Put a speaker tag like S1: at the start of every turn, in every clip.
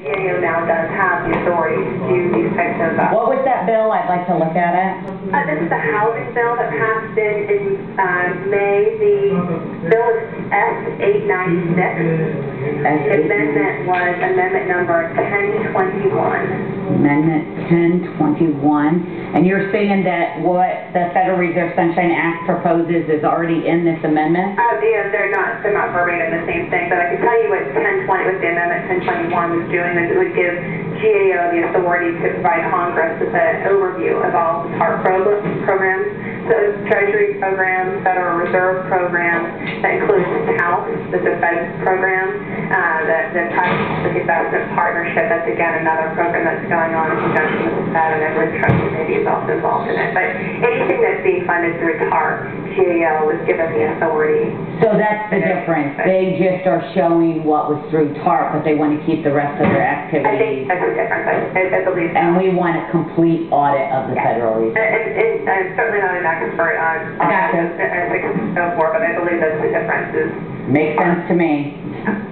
S1: GAO now does have the authority to do these types of...
S2: What was that bill? I'd like to look at it.
S1: This is the housing bill that passed in May. The bill is S-896. The amendment was amendment number 1021.
S2: Amendment 1021. And you're saying that what the Federal Reserve Sunshine Act proposes is already in this amendment?
S1: Yeah, they're not verbatim the same thing, but I can tell you what 1020, what the amendment 1021 was doing, is it would give GAO the authority to provide Congress with an overview of all the TARP programs. So Treasury programs, Federal Reserve programs, that includes House, the defense program, the private investment partnership. That's again another program that's going on in conjunction with the Fed, and I believe the Treasury Committee is also involved in it. But anything that's being funded through TARP, GAO was given the authority.
S2: So that's the difference. They just are showing what was through TARP, but they want to keep the rest of their activities.
S1: I think that's the difference. I believe so.
S2: And we want a complete audit of the Federal Reserve.
S1: And I'm certainly not an expert on so forth, but I believe that's the difference.
S2: Makes sense to me.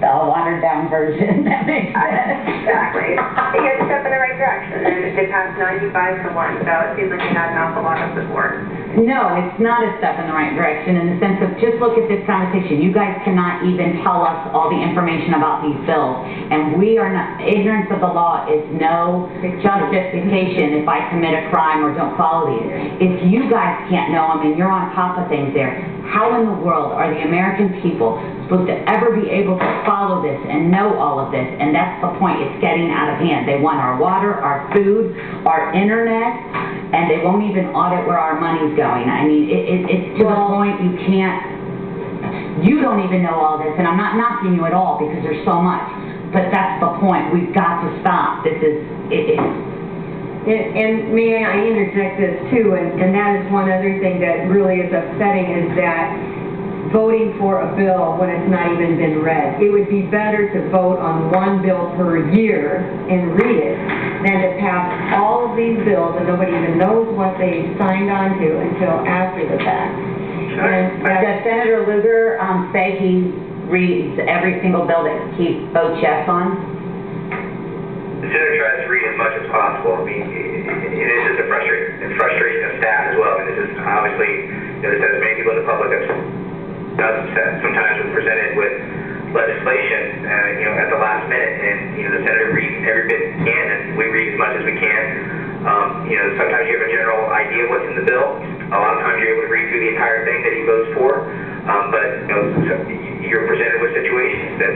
S2: The watered down version. That makes sense.
S1: Exactly. You had to step in the right direction, and it passed 95 to 1, so it seems like you had an awful lot of support.
S2: No, it's not a step in the right direction in the sense of just look at this conversation. You guys cannot even tell us all the information about these bills, and we are not, ignorance of the law is no justification if I commit a crime or don't follow these. If you guys can't know them and you're on top of things there, how in the world are the American people supposed to ever be able to follow this and know all of this? And that's the point. It's getting out of hand. They want our water, our food, our internet, and they won't even audit where our money's going. I mean, it's to the point you don't even know all this, and I'm not knocking you at all because there's so much, but that's the point. We've got to stop. This is,
S3: And may I interject this too, and that is one other thing that really is upsetting, is that voting for a bill when it's not even been read. It would be better to vote on one bill per year and read it than to pass all of these bills and nobody even knows what they signed on to until after the fact. And
S2: does Senator Lugar say he reads every single bill that he votes yes on?
S4: The Senator tries to read as much as possible. I mean, it is just a frustration of staff as well. I mean, this is obviously, there's as many people in the public that sometimes we're presented with legislation, at the last minute, and, the Senator reads every bit he can, and we read as much as we can. Sometimes you have a general idea of what's in the bill. A lot of times you're able to read through the entire thing that he votes for, but, you're presented with situations that,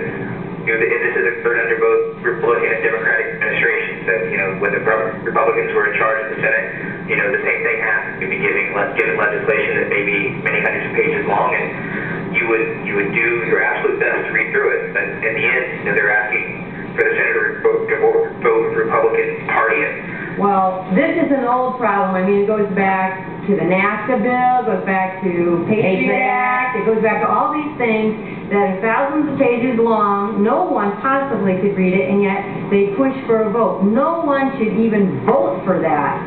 S4: this is occurred under both Republican and Democratic administrations, that, when the Republicans were in charge of the Senate, the same thing happened. We'd be given legislation that may be many hundreds of pages long, and you would do your absolute best to read through it. But in the end, they're asking for the Senator to vote with the Republican Party.
S3: Well, this is an old problem. I mean, it goes back to the NAFTA bill, it goes back to Patriot Act, it goes back to all these things that are thousands of pages long. No one possibly could read it, and yet they push for a vote. No one should even vote for that.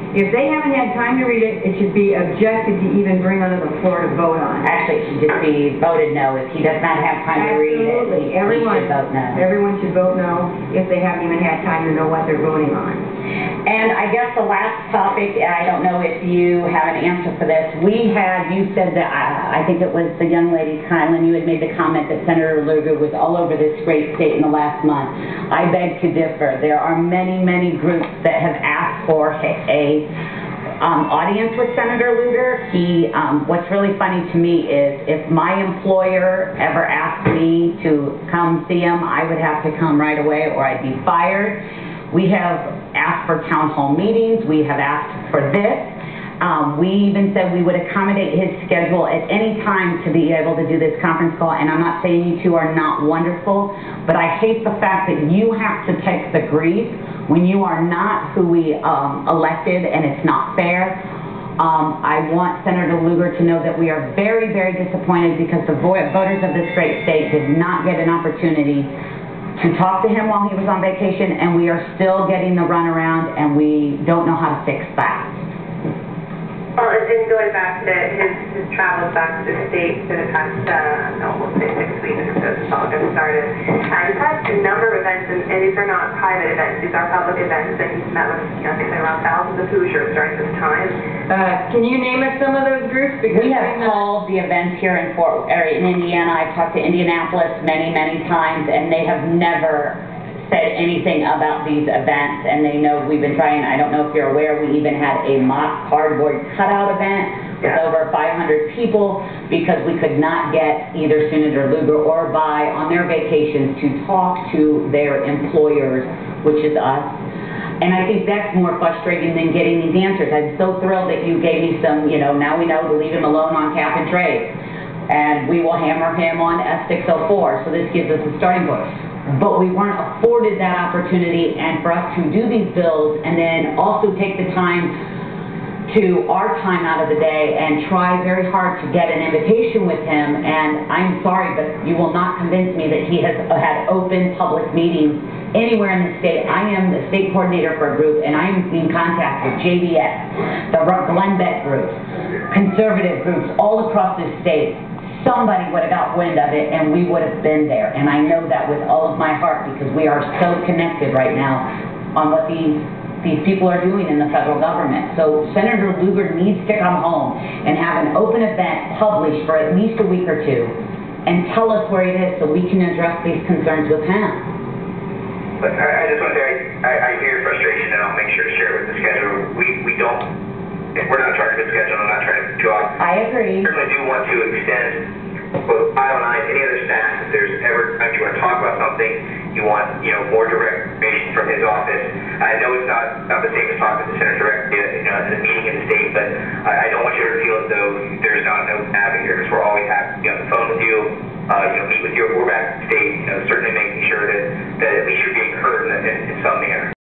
S3: If they haven't had time to read it, it should be objected to even bring onto the floor to vote on.
S2: Actually, it should just be voted no. If he does not have time to read it, he should vote no.
S3: Everyone should vote no if they haven't even had time to know what they're voting on.
S2: And I guess the last topic, I don't know if you have an answer for this. You said that, I think it was the young lady, Kylan, you had made the comment that Senator Lugar was all over this great state in the last month. I beg to differ. There are many, many groups that have asked for a audience with Senator Lugar. What's really funny to me is if my employer ever asked me to come see him, I would have to come right away or I'd be fired. We have asked for town hall meetings. We have asked for this. We even said we would accommodate his schedule at any time to be able to do this conference call, and I'm not saying you two are not wonderful, but I hate the fact that you have to take the grief when you are not who we elected, and it's not fair. I want Senator Lugar to know that we are very, very disappointed because the voters of this great state did not get an opportunity to talk to him while he was on vacation, and we are still getting the runaround, and we don't know how to fix that.
S1: Well, and going back to his travels back to the States for the past, we'll say 6 weeks since August started, he's had a number of events, and these are not private events, these are public events, and he's met with, I think around thousands of Hoosiers during this time.
S3: Can you name us some of those groups? Because
S2: We have called the events here in in Indiana. I've talked to Indianapolis many, many times, and they have never said anything about these events, and they know we've been trying. I don't know if you're aware, we even had a mock cardboard cutout event with over 500 people because we could not get either Senator Lugar or Bai on their vacations to talk to their employers, which is us. And I think that's more frustrating than getting these answers. I'm so thrilled that you gave me some, now we know to leave him alone on cap and trade. And we will hammer him on S604, so this gives us a starting point. But we weren't afforded that opportunity, and for us to do these bills and then also take the time to our time out of the day and try very hard to get an invitation with him. And I'm sorry, but you will not convince me that he has had open public meetings anywhere in the state. I am the state coordinator for a group, and I'm in contact with JBS, the Glenbeck groups, conservative groups all across this state. Somebody would have got wind of it, and we would have been there. And I know that with all of my heart, because we are so connected right now on what these people are doing in the federal government. So Senator Lugar needs to come home and have an open event published for at least a week or two and tell us where it is so we can address these concerns with him.
S4: But I just want to say, I hear your frustration, and I'll make sure to share it with the scheduler. We're not trying to schedule, I'm not trying to talk.
S2: I agree.
S4: I certainly do want to extend both Kyle and I, any other staff, if there's ever time you want to talk about something, you want, more direct information from his office. I know it's not the same as talking to the senator directly, at a meeting in the state, but I don't want you to feel as though there's not no avenue here, because we're always happy to be on the phone with you, meet with you if we're back in the state, certainly making sure that at least you're being heard in some manner.